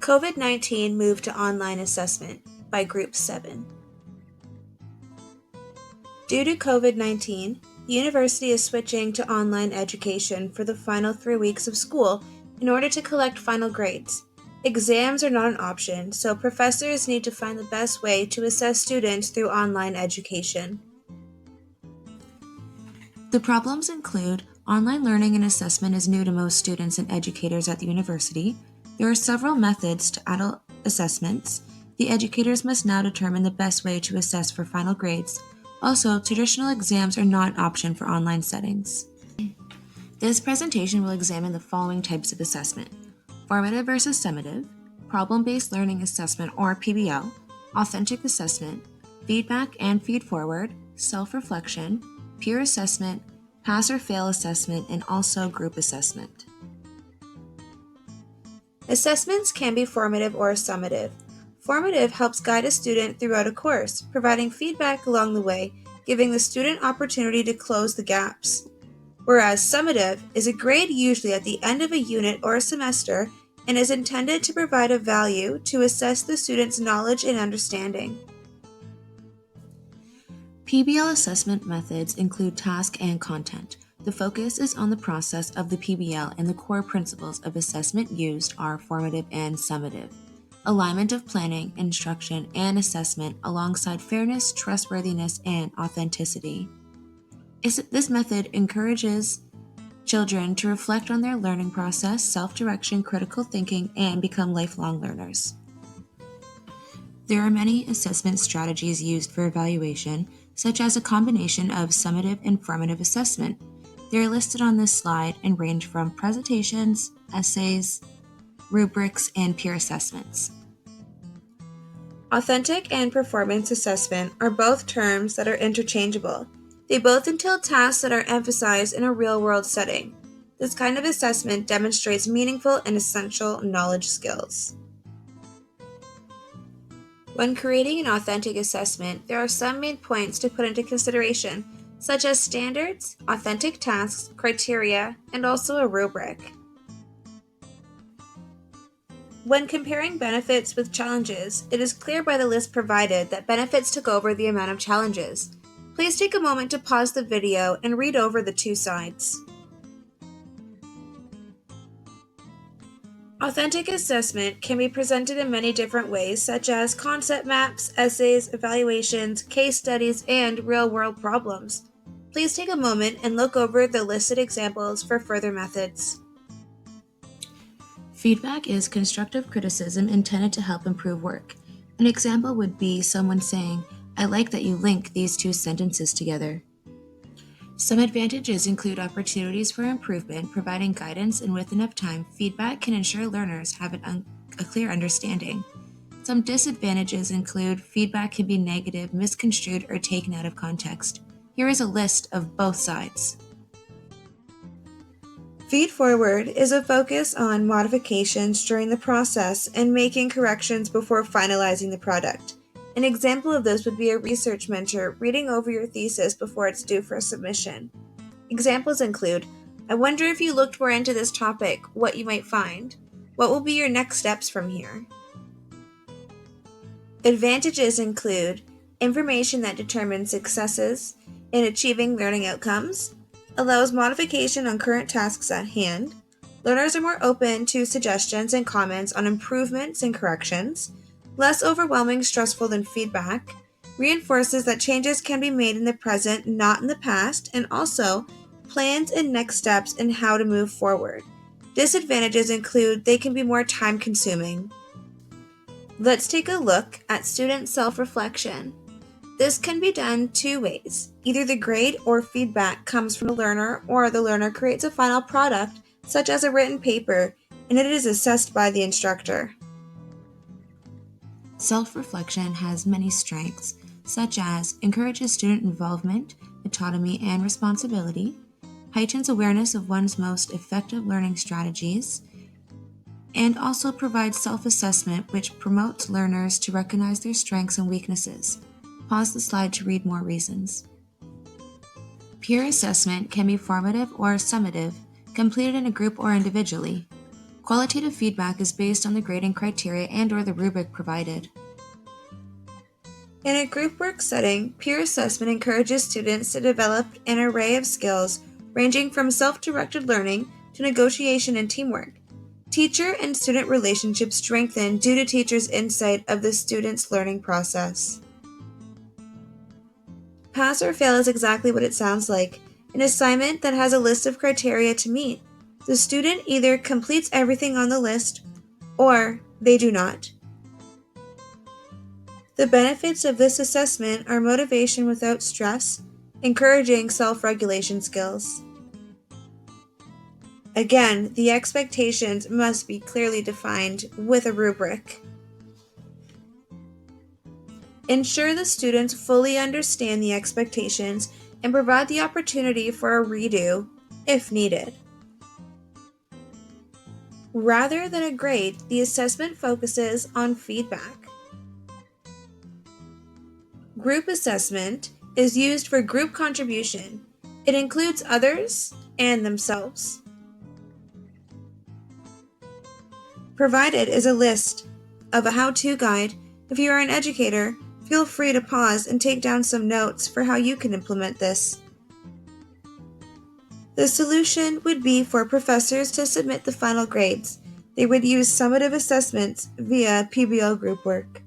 COVID-19 moved to online assessment by Group 7. Due to COVID-19, the university is switching to online education for the final 3 weeks of school in order to collect final grades. Exams are not an option, so professors need to find the best way to assess students through online education. The problems include online learning and assessment is new to most students and educators at the university. There are several methods to adult assessments. The educators must now determine the best way to assess for final grades. Also, traditional exams are not an option for online settings. This presentation will examine the following types of assessment: formative versus summative, problem-based learning assessment or PBL, authentic assessment, feedback and feed-forward, self-reflection, peer assessment, pass or fail assessment, and also group assessment. Assessments can be formative or summative. Formative helps guide a student throughout a course, providing feedback along the way, giving the student opportunity to close the gaps. Whereas summative is a grade usually at the end of a unit or a semester and is intended to provide a value to assess the student's knowledge and understanding. PBL assessment methods include task and content. The focus is on the process of the PBL, and the core principles of assessment used are formative and summative. Alignment of planning, instruction, and assessment alongside fairness, trustworthiness, and authenticity. This method encourages children to reflect on their learning process, self-direction, critical thinking, and become lifelong learners. There are many assessment strategies used for evaluation, such as a combination of summative and formative assessment. They are listed on this slide and range from presentations, essays, rubrics, and peer assessments. Authentic and performance assessment are both terms that are interchangeable. They both entail tasks that are emphasized in a real-world setting. This kind of assessment demonstrates meaningful and essential knowledge skills. When creating an authentic assessment, there are some main points to put into consideration, such as standards, authentic tasks, criteria, and also a rubric. When comparing benefits with challenges, it is clear by the list provided that benefits took over the amount of challenges. Please take a moment to pause the video and read over the two sides. Authentic assessment can be presented in many different ways, such as concept maps, essays, evaluations, case studies, and real-world problems. Please take a moment and look over the listed examples for further methods. Feedback is constructive criticism intended to help improve work. An example would be someone saying, "I like that you link these two sentences together." Some advantages include opportunities for improvement, providing guidance, and with enough time, feedback can ensure learners have a clear understanding. Some disadvantages include feedback can be negative, misconstrued, or taken out of context. Here is a list of both sides. Feed forward is a focus on modifications during the process and making corrections before finalizing the product. An example of this would be a research mentor reading over your thesis before it's due for submission. Examples include, "I wonder if you looked more into this topic, what you might find. What will be your next steps from here?" Advantages include information that determines successes in achieving learning outcomes, allows modification on current tasks at hand, learners are more open to suggestions and comments on improvements and corrections, less overwhelming, stressful than feedback, reinforces that changes can be made in the present, not in the past, and also plans and next steps and how to move forward. Disadvantages include they can be more time-consuming. Let's take a look at student self-reflection. This can be done two ways. Either the grade or feedback comes from the learner, or the learner creates a final product, such as a written paper, and it is assessed by the instructor. Self-reflection has many strengths, such as encourages student involvement, autonomy, and responsibility, heightens awareness of one's most effective learning strategies, and also provides self-assessment, which promotes learners to recognize their strengths and weaknesses. Pause the slide to read more reasons. Peer assessment can be formative or summative, completed in a group or individually. Qualitative feedback is based on the grading criteria and/or the rubric provided. In a group work setting, peer assessment encourages students to develop an array of skills ranging from self-directed learning to negotiation and teamwork. Teacher and student relationships strengthen due to teachers' insight of the student's learning process. Pass or fail is exactly what it sounds like, an assignment that has a list of criteria to meet. The student either completes everything on the list or they do not. The benefits of this assessment are motivation without stress, encouraging self-regulation skills. Again, the expectations must be clearly defined with a rubric. Ensure the students fully understand the expectations and provide the opportunity for a redo if needed. Rather than a grade, the assessment focuses on feedback. Group assessment is used for group contribution. It includes others and themselves. Provided is a list of a how-to guide. If you are an educator, feel free to pause and take down some notes for how you can implement this. The solution would be for professors to submit the final grades. They would use summative assessments via PBL group work.